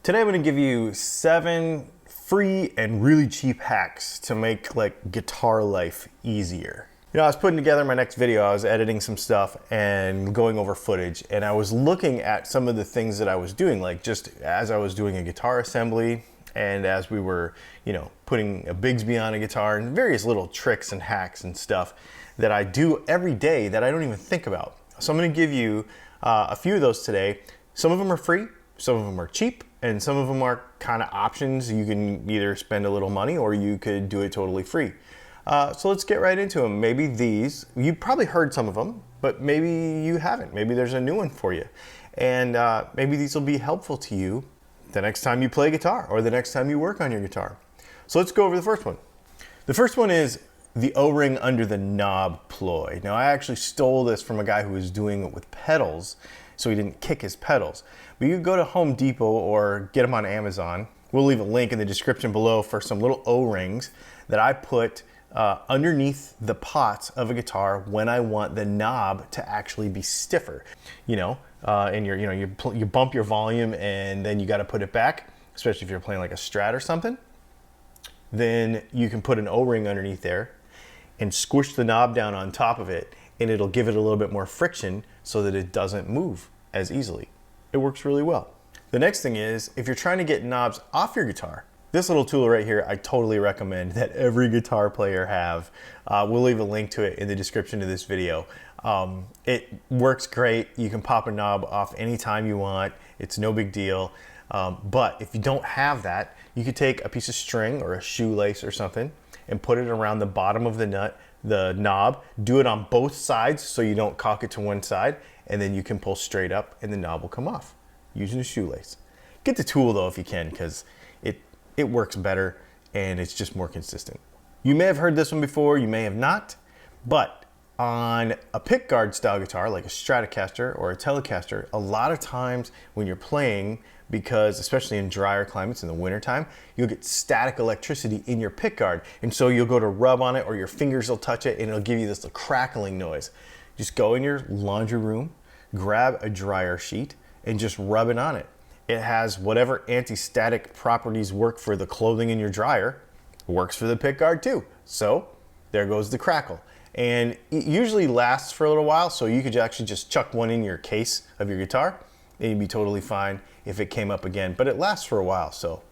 Today I'm going to give you 7 free and really cheap hacks to make like guitar life easier. You know, I was putting together my next video, I was editing some stuff and going over footage, and I was looking at some of the things that I was doing, like just as I was doing a guitar assembly and as we were, you know, putting a Bigsby on a guitar and various little tricks and hacks and stuff that I do every day that I don't even think about. So I'm going to give you a few of those today. Some of them are free, some of them are cheap, and some of them are kind of options. You can either spend a little money or you could do it totally free. So let's get right into them. Maybe these, you've probably heard some of them, but maybe you haven't. Maybe there's a new one for you. And maybe these will be helpful to you the next time you play guitar or the next time you work on your guitar. So let's go over the first one. The first one is the O-ring under the knob ploy. Now I actually stole this from a guy who was doing it with pedals, so he didn't kick his pedals. But you go to Home Depot or get them on Amazon. We'll leave a link in the description below for some little O-rings that I put underneath the pots of a guitar when I want the knob to actually be stiffer. You know, and you bump your volume and then you got to put it back, especially if you're playing like a Strat or something. Then you can put an O-ring underneath there and squish the knob down on top of it, and it'll give it a little bit more friction so that it doesn't move as easily. It works really well. The next thing is, if you're trying to get knobs off your guitar, this little tool right here, I totally recommend that every guitar player have. We'll leave a link to it in the description of this video. It works great. You can pop a knob off anytime you want. It's no big deal. But if you don't have that, you could take a piece of string or a shoelace or something and put it around the bottom of the knob. Do it on both sides so you don't cock it to one side, and then you can pull straight up and the knob will come off using a shoelace. Get the tool though if you can, because it works better and it's just more consistent. You may have heard this one before, you may have not, but on a pickguard style guitar like a Stratocaster or a Telecaster, a lot of times when you're playing, because especially in drier climates in the wintertime, you'll get static electricity in your pickguard, and so you'll go to rub on it or your fingers will touch it and it'll give you this crackling noise. Just go in your laundry room, grab a dryer sheet and just rub it on it. It has whatever anti-static properties work for the clothing in your dryer, works for the pickguard too. So there goes the crackle. And it usually lasts for a little while, so you could actually just chuck one in your case of your guitar and you'd be totally fine if it came up again. But it lasts for a while, so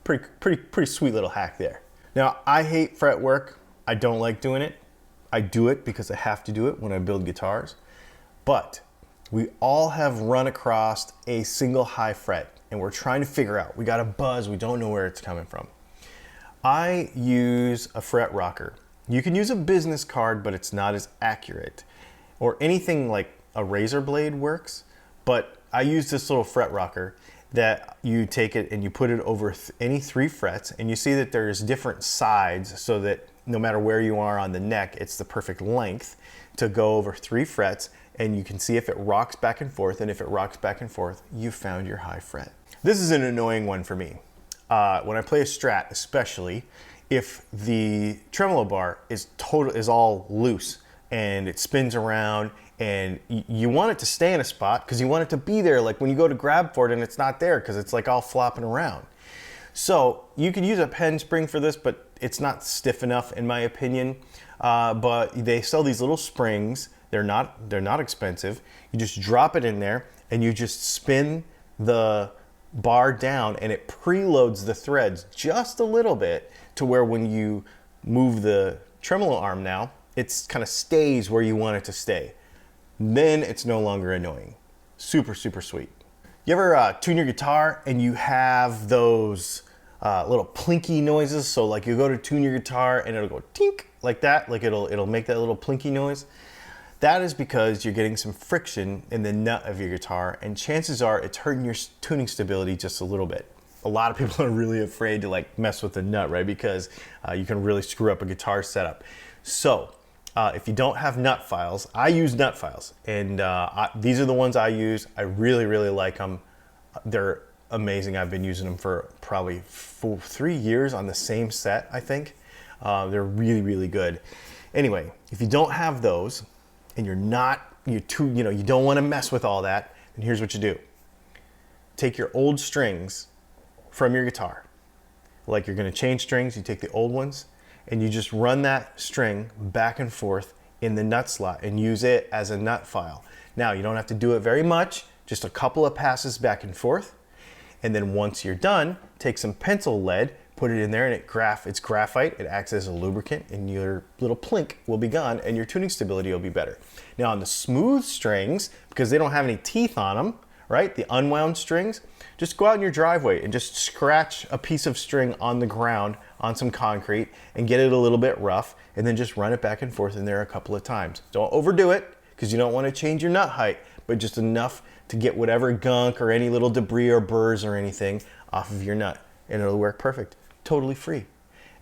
pretty sweet little hack there. Now, I hate fret work. I don't like doing it. I do it because I have to do it when I build guitars. But we all have run across a single high fret and we're trying to figure out, we got a buzz, we don't know where it's coming from. I use a fret rocker. You can use a business card, but it's not as accurate. Or anything like a razor blade works, but I use this little fret rocker that you take it and you put it over any 3 frets, and you see that there's different sides so that no matter where you are on the neck, it's the perfect length to go over 3 frets, and you can see if it rocks back and forth, and if it rocks back and forth, you found your high fret. This is an annoying one for me. When I play a Strat, especially, if the tremolo bar is all loose and it spins around and you want it to stay in a spot because you want it to be there, like when you go to grab for it and it's not there because it's like all flopping around. So you could use a pen spring for this, but it's not stiff enough in my opinion. But they sell these little springs. They're not expensive. You just drop it in there and you just spin the bar down and it preloads the threads just a little bit to where when you move the tremolo arm now, it's kind of stays where you want it to stay. Then it's no longer annoying. Super sweet. You ever tune your guitar and you have those little plinky noises? So like you go to tune your guitar and it'll go tink like that, like it'll make that little plinky noise. That is because you're getting some friction in the nut of your guitar, and chances are it's hurting your tuning stability just a little bit. A lot of people are really afraid to like mess with the nut, right? Because you can really screw up a guitar setup. So if you don't have nut files, I use nut files, and these are the ones I use. I really like them. They're amazing. I've been using them for probably 3 years on the same set, I think. They're really good. Anyway, if you don't have those and you don't want to mess with all that, then here's what you do. Take your old strings from your guitar. Like you're gonna change strings, you take the old ones and you just run that string back and forth in the nut slot and use it as a nut file. Now you don't have to do it very much, just a couple of passes back and forth. And then once you're done, take some pencil lead, put it in there, and it's graphite, it acts as a lubricant, and your little plink will be gone and your tuning stability will be better. Now on the smooth strings, because they don't have any teeth on them, right, the unwound strings, just go out in your driveway and just scratch a piece of string on the ground on some concrete and get it a little bit rough, and then just run it back and forth in there a couple of times. Don't overdo it, because you don't want to change your nut height, but just enough to get whatever gunk or any little debris or burrs or anything off of your nut, and it'll work perfect, totally free.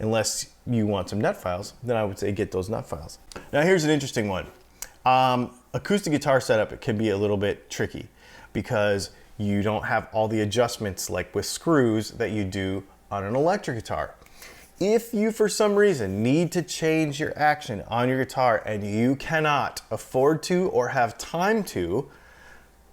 Unless you want some nut files, then I would say get those nut files. Now here's an interesting one. Acoustic guitar setup, it can be a little bit tricky because you don't have all the adjustments like with screws that you do on an electric guitar. If you, for some reason, need to change your action on your guitar and you cannot afford to or have time to,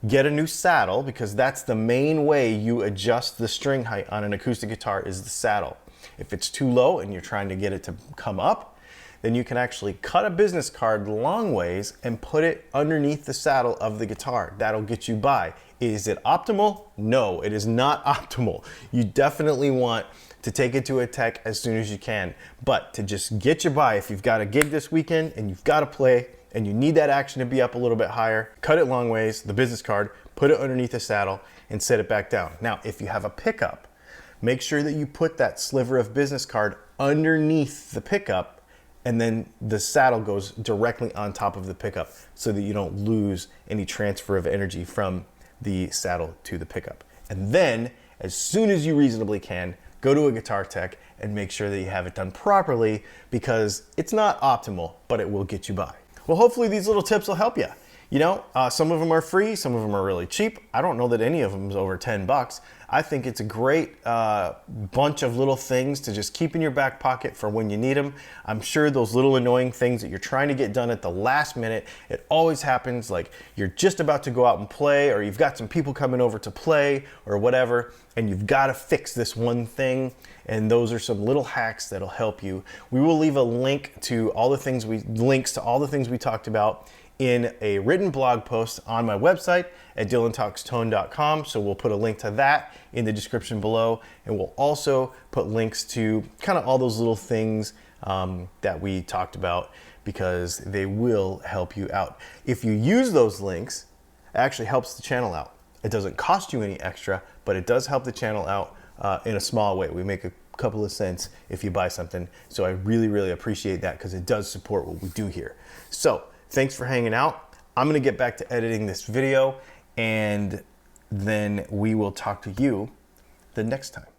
get a new saddle, because that's the main way you adjust the string height on an acoustic guitar is the saddle. If it's too low and you're trying to get it to come up, then you can actually cut a business card long ways and put it underneath the saddle of the guitar. That'll get you by. Is it optimal? No, it is not optimal. You definitely want to take it to a tech as soon as you can. But to just get you by, if you've got a gig this weekend and you've got to play and you need that action to be up a little bit higher, cut it long ways, the business card, put it underneath the saddle and set it back down. Now, if you have a pickup, make sure that you put that sliver of business card underneath the pickup, and then the saddle goes directly on top of the pickup so that you don't lose any transfer of energy from the saddle to the pickup. And then, as soon as you reasonably can, go to a guitar tech and make sure that you have it done properly, because it's not optimal, but it will get you by. Well, hopefully these little tips will help you. You know, some of them are free, some of them are really cheap. I don't know that any of them is over 10 bucks. I think it's a great bunch of little things to just keep in your back pocket for when you need them. I'm sure those little annoying things that you're trying to get done at the last minute, it always happens, like you're just about to go out and play, or you've got some people coming over to play or whatever, and you've got to fix this one thing. And those are some little hacks that'll help you. We will leave a link to all the things we talked about in a written blog post on my website at dylantalkstone.com. So we'll put a link to that in the description below. And we'll also put links to kind of all those little things that we talked about, because they will help you out. If you use those links, it actually helps the channel out. It doesn't cost you any extra, but it does help the channel out in a small way. We make a couple of cents if you buy something. So I really, really appreciate that, because it does support what we do here. So thanks for hanging out. I'm gonna get back to editing this video, and then we will talk to you the next time.